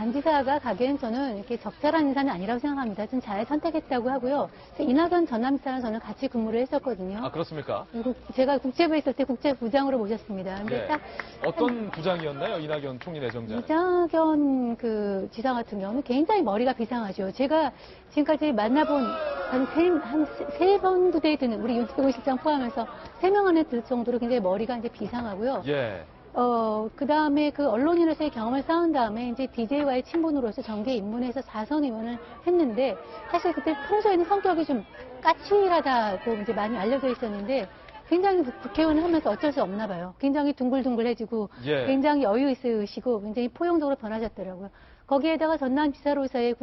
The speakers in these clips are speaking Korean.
안 지사가 가기엔 저는 이렇게 적절한 인사는 아니라고 생각합니다. 좀 잘 선택했다고 하고요. 이낙연 전남지사랑 저는 같이 근무를 했었거든요. 아, 그렇습니까? 그리고 제가 국제부에 있을 때 국제부장으로 모셨습니다. 근데 예. 딱 어떤 부장이었나요? 이낙연 총리 내정자. 이낙연 그 지사 같은 경우는 굉장히 머리가 비상하죠. 제가 지금까지 만나본 한 세 번 부대에 드는 우리 윤태곤 실장 포함해서 3명 안에 들 정도로 굉장히 머리가 이제 비상하고요. 예. 그 다음에 그 언론인으로서의 경험을 쌓은 다음에 이제 DJ와의 친분으로서 정계 입문해서 4선 의원을 했는데 사실 그때 평소에는 성격이 좀 까칠하다고 이제 많이 알려져 있었는데 굉장히 국회의원을 하면서 어쩔 수 없나 봐요. 굉장히 둥글둥글해지고 예. 굉장히 여유 있으시고 굉장히 포용적으로 변하셨더라고요. 거기에다가 전남지사로서의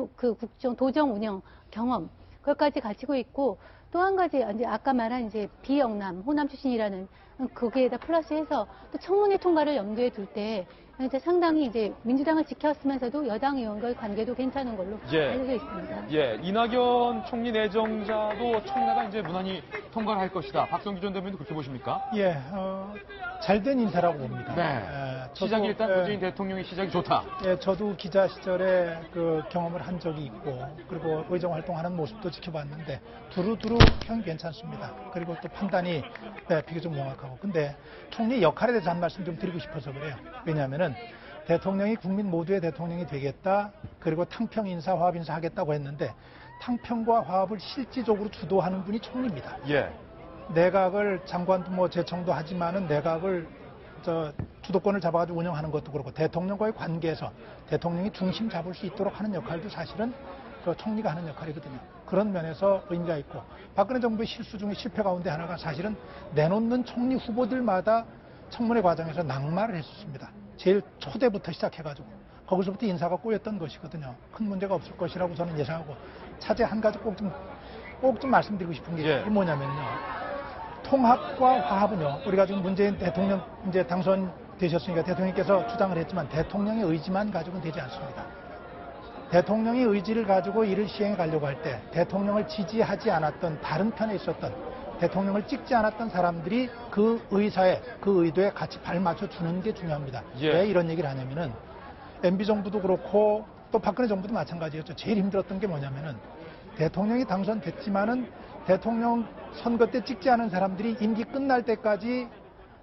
도정 운영 경험 그것까지 갖추고 있고 또 한 가지 이제 아까 말한 이제 비영남 호남 출신이라는 거기에다 플러스해서 또 청문회 통과를 염두에 둘 때 이제 상당히 이제 민주당을 지켰으면서도 여당 의원과의 관계도 괜찮은 걸로 예. 알려져 있습니다. 예, 이낙연 총리 내정자도 청내가 이제 무난히 통과를 할 것이다. 박성규 전 대변인도 그렇게 보십니까? 예, 잘된 인사라고 봅니다. 네. 시작이 일단 문재인 대통령의 시작이 좋다. 예, 저도 기자 시절에 그 경험을 한 적이 있고 그리고 의정 활동하는 모습도 지켜봤는데 두루두루 평이 괜찮습니다. 그리고 또 판단이 비교적 명확하고. 근데 총리 역할에 대해서 한 말씀 좀 드리고 싶어서 그래요. 왜냐하면은 대통령이 국민 모두의 대통령이 되겠다. 그리고 탕평 인사, 화합 인사 하겠다고 했는데 탕평과 화합을 실질적으로 주도하는 분이 총리입니다. 예. 내각을 장관도 뭐 제청도 하지만은 내각을 주도권을 잡아가지고 운영하는 것도 그렇고 대통령과의 관계에서 대통령이 중심 잡을 수 있도록 하는 역할도 사실은 총리가 하는 역할이거든요. 그런 면에서 의미가 있고 박근혜 정부의 실수 중에 실패 가운데 하나가 사실은 내놓는 총리 후보들마다 청문회 과정에서 낙마를 했었습니다. 제일 초대부터 시작해가지고 거기서부터 인사가 꼬였던 것이거든요. 큰 문제가 없을 것이라고 저는 예상하고 차제 한 가지 꼭 좀 말씀드리고 싶은 게 예. 뭐냐면요. 통합과 화합은요. 우리가 지금 문재인 대통령 이제 당선되셨으니까 대통령께서 주장을 했지만 대통령의 의지만 가지고는 되지 않습니다. 대통령의 의지를 가지고 이를 시행해 가려고 할 때 대통령을 지지하지 않았던 다른 편에 있었던 대통령을 찍지 않았던 사람들이 그 의사에 그 의도에 같이 발맞춰 주는 게 중요합니다. 예. 왜 이런 얘기를 하냐면은 MB 정부도 그렇고 또 박근혜 정부도 마찬가지였죠. 제일 힘들었던 게 뭐냐면은 대통령이 당선됐지만은 대통령 선거 때 찍지 않은 사람들이 임기 끝날 때까지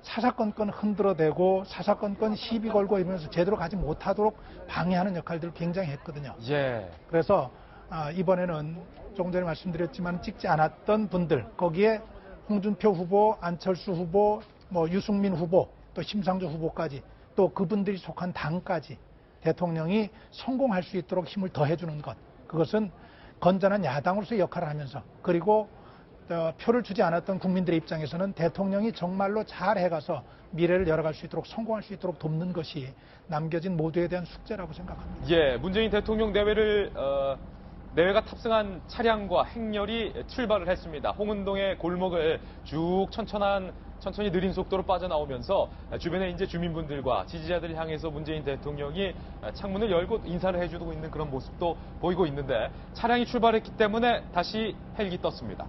사사건건 흔들어대고 사사건건 시비 걸고 이러면서 제대로 가지 못하도록 방해하는 역할들을 굉장히 했거든요. 예. 그래서 이번에는 조금 전에 말씀드렸지만 찍지 않았던 분들 거기에 홍준표 후보, 안철수 후보, 뭐 유승민 후보, 또 심상조 후보까지 또 그분들이 속한 당까지 대통령이 성공할 수 있도록 힘을 더해주는 것 그것은 건전한 야당으로서의 역할을 하면서 그리고 표를 주지 않았던 국민들의 입장에서는 대통령이 정말로 잘 해가서 미래를 열어갈 수 있도록 성공할 수 있도록 돕는 것이 남겨진 모두에 대한 숙제라고 생각합니다. 예, 문재인 대통령 내외가 탑승한 차량과 행렬이 출발을 했습니다. 홍은동의 골목을 쭉 천천히 느린 속도로 빠져나오면서 주변에 이제 주민분들과 지지자들을 향해서 문재인 대통령이 창문을 열고 인사를 해주고 있는 그런 모습도 보이고 있는데 차량이 출발했기 때문에 다시 헬기 떴습니다.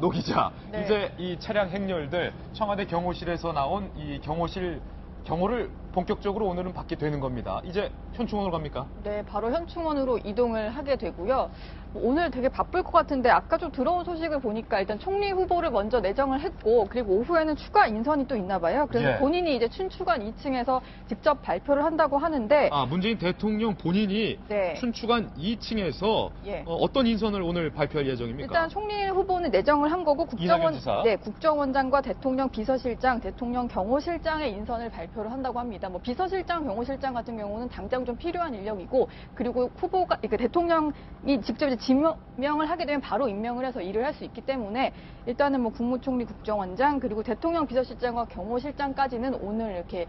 노 기자, 네. 이제 이 차량 행렬들 청와대 경호실에서 나온 이 경호를 본격적으로 오늘은 받게 되는 겁니다. 이제 현충원으로 갑니까? 네, 바로 현충원으로 이동을 하게 되고요. 오늘 되게 바쁠 것 같은데 아까 좀 들어온 소식을 보니까 일단 총리 후보를 먼저 내정을 했고 그리고 오후에는 추가 인선이 또 있나 봐요. 그래서 예. 본인이 이제 춘추관 2층에서 직접 발표를 한다고 하는데 문재인 대통령 본인이 네. 춘추관 2층에서 예. 어떤 인선을 오늘 발표할 예정입니까? 일단 총리 후보는 내정을 한 거고 이낙연 지사. 국정원장과 대통령 비서실장, 대통령 경호실장의 인선을 발표를 한다고 합니다. 뭐 비서실장, 경호실장 같은 경우는 당장 좀 필요한 인력이고 그리고 후보가 대통령이 직접 이제 지명을 하게 되면 바로 임명을 해서 일을 할 수 있기 때문에 일단은 뭐 국무총리, 국정원장 그리고 대통령 비서실장과 경호실장까지는 오늘 이렇게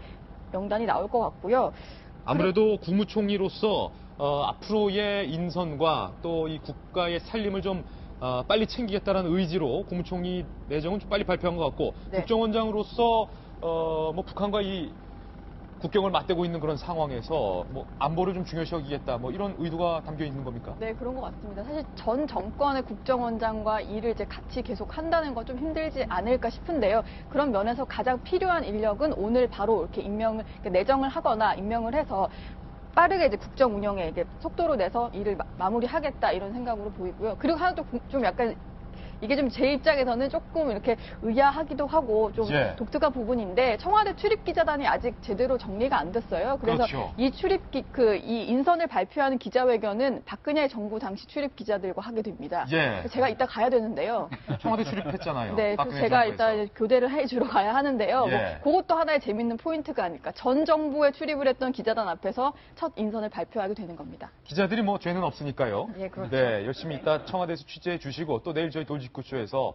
명단이 나올 것 같고요. 아무래도 국무총리로서 앞으로의 인선과 또 이 국가의 살림을 좀 빨리 챙기겠다는 의지로 국무총리 내정은 좀 빨리 발표한 것 같고 네. 국정원장으로서 뭐 북한과 이 국경을 맞대고 있는 그런 상황에서 뭐 안보를 좀 중요시 여기겠다 뭐 이런 의도가 담겨 있는 겁니까? 네, 그런 것 같습니다. 사실 전 정권의 국정원장과 일을 이제 같이 계속 한다는 건 좀 힘들지 않을까 싶은데요. 그런 면에서 가장 필요한 인력은 오늘 바로 이렇게 내정을 하거나 임명을 해서 빠르게 이제 국정 운영에 이게 속도로 내서 일을 마무리하겠다 이런 생각으로 보이고요. 그리고 하나 또 좀 약간 이게 좀 제 입장에서는 조금 이렇게 의아하기도 하고 좀 예. 독특한 부분인데 청와대 출입기자단이 아직 제대로 정리가 안 됐어요. 그래서 그렇죠. 이 인선을 발표하는 기자회견은 박근혜 정부 당시 출입기자들과 하게 됩니다. 예. 제가 이따 가야 되는데요. 청와대 출입했잖아요. 네, 그래서 박근혜 제가 정부에서. 일단 교대를 해주러 가야 하는데요. 예. 뭐 그것도 하나의 재밌는 포인트가 아닐까. 전 정부에 출입을 했던 기자단 앞에서 첫 인선을 발표하게 되는 겁니다. 기자들이 뭐 죄는 없으니까요. 예, 그렇죠. 네, 열심히 이따 청와대에서 취재해 주시고 또 내일 저희 돌직구쇼에서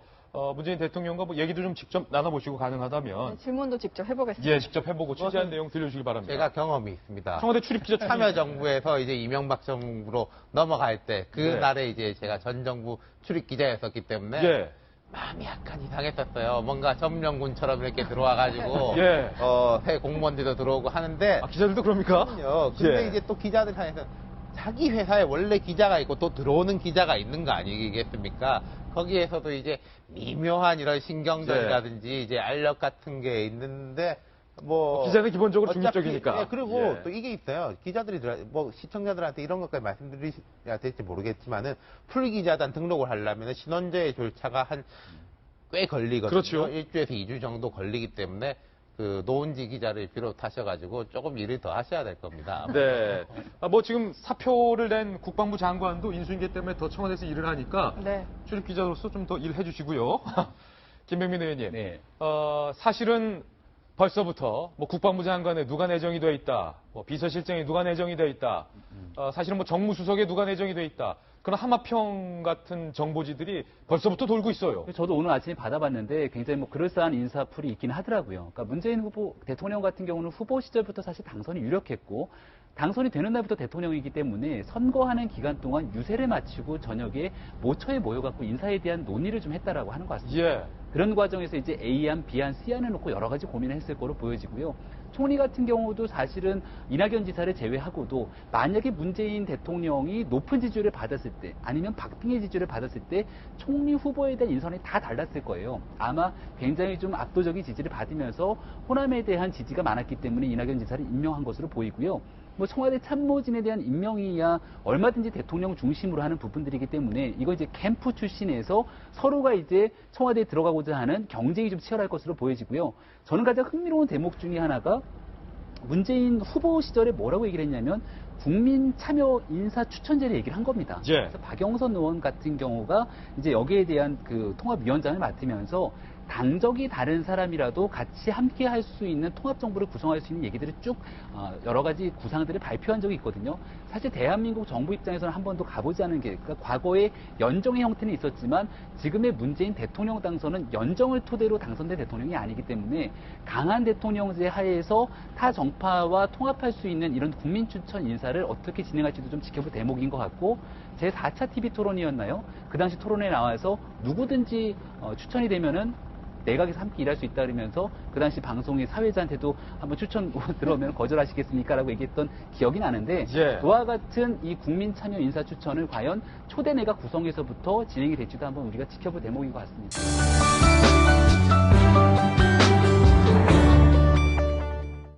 문재인 대통령과 뭐 얘기도 좀 직접 나눠보시고 가능하다면 네, 질문도 직접 해보겠습니다. 예, 직접 해보고 취재한 내용 들려주시기 바랍니다. 제가 경험이 있습니다. 청와대 출입 기자 참여정부에서 이제 이명박 정부로 넘어갈 때 그날에 이제 제가 전 정부 출입 기자였었기 때문에 예. 마음이 약간 이상했었어요. 뭔가 점령군처럼 이렇게 들어와가지고 예. 새 공무원들도 들어오고 하는데 아, 기자들도 그럽니까? 그럼요. 근데 예. 이제 또 기자들 사이에서 자기 회사에 원래 기자가 있고 또 들어오는 기자가 있는 거 아니겠습니까? 거기에서도 이제 미묘한 이런 신경전이라든지 이제 알력 같은 게 있는데 뭐 기자는 기본적으로 어차피, 중립적이니까. 예, 그리고 예. 또 이게 있어요. 기자들이 뭐 시청자들한테 이런 것까지 말씀드려야 될지 모르겠지만은 풀기자단 등록을 하려면 신원제의 절차가 꽤 걸리거든요. 그렇죠. 1주에서 2주 정도 걸리기 때문에 그 노은지 기자를 비롯하셔가지고 조금 일을 더 하셔야 될 겁니다. 네. 뭐 지금 사표를 낸 국방부 장관도 인수인계 때문에 더 청와대에서 일을 하니까 네. 출입 기자로서 좀 더 일해 주시고요. 김병민 의원님. 네. 사실은 벌써부터 뭐 국방부 장관에 누가 내정이 돼 있다, 뭐 비서실장에 누가 내정이 돼 있다, 사실은 뭐 정무수석에 누가 내정이 돼 있다. 그런 하마평 같은 정보지들이 벌써부터 돌고 있어요. 저도 오늘 아침에 받아봤는데 굉장히 뭐 그럴싸한 인사풀이 있긴 하더라고요. 그러니까 문재인 후보 대통령 같은 경우는 후보 시절부터 사실 당선이 유력했고 당선이 되는 날부터 대통령이기 때문에 선거하는 기간 동안 유세를 마치고 저녁에 모처에 모여갖고 인사에 대한 논의를 좀 했다라고 하는 것 같습니다. 예. 그런 과정에서 이제 A안, B안, C안을 놓고 여러 가지 고민을 했을 거로 보여지고요. 총리 같은 경우도 사실은 이낙연 지사를 제외하고도 만약에 문재인 대통령이 높은 지지율을 받았을 때 아니면 박빙의 지지율을 받았을 때 총리 후보에 대한 인선이 다 달랐을 거예요. 아마 굉장히 좀 압도적인 지지를 받으면서 호남에 대한 지지가 많았기 때문에 이낙연 지사를 임명한 것으로 보이고요. 뭐 청와대 참모진에 대한 임명이야 얼마든지 대통령 중심으로 하는 부분들이기 때문에 이거 이제 캠프 출신에서 서로가 이제 청와대에 들어가고자 하는 경쟁이 좀 치열할 것으로 보여지고요. 저는 가장 흥미로운 대목 중에 하나가 문재인 후보 시절에 뭐라고 얘기를 했냐면 국민 참여 인사 추천제를 얘기를 한 겁니다. 예. 그래서 박영선 의원 같은 경우가 이제 여기에 대한 그 통합위원장을 맡으면서 당적이 다른 사람이라도 같이 함께 할 수 있는 통합정부를 구성할 수 있는 얘기들을 쭉 여러 가지 구상들을 발표한 적이 있거든요. 사실 대한민국 정부 입장에서는 한 번도 가보지 않은 게 그러니까 과거에 연정의 형태는 있었지만 지금의 문재인 대통령 당선은 연정을 토대로 당선된 대통령이 아니기 때문에 강한 대통령제 하에서 타 정파와 통합할 수 있는 이런 국민 추천 인사를 어떻게 진행할지도 좀 지켜볼 대목인 것 같고 제 4차 TV 토론이었나요? 그 당시 토론에 나와서 누구든지 추천이 되면은 내각에서 함께 일할 수 있다 그러면서 그 당시 방송의 사회자한테도 한번 추천 들어오면 거절하시겠습니까? 라고 얘기했던 기억이 나는데 예. 그와 같은 이 국민 참여 인사 추천을 과연 초대 내각 구성에서부터 진행이 될지도 한번 우리가 지켜볼 대목인 것 같습니다.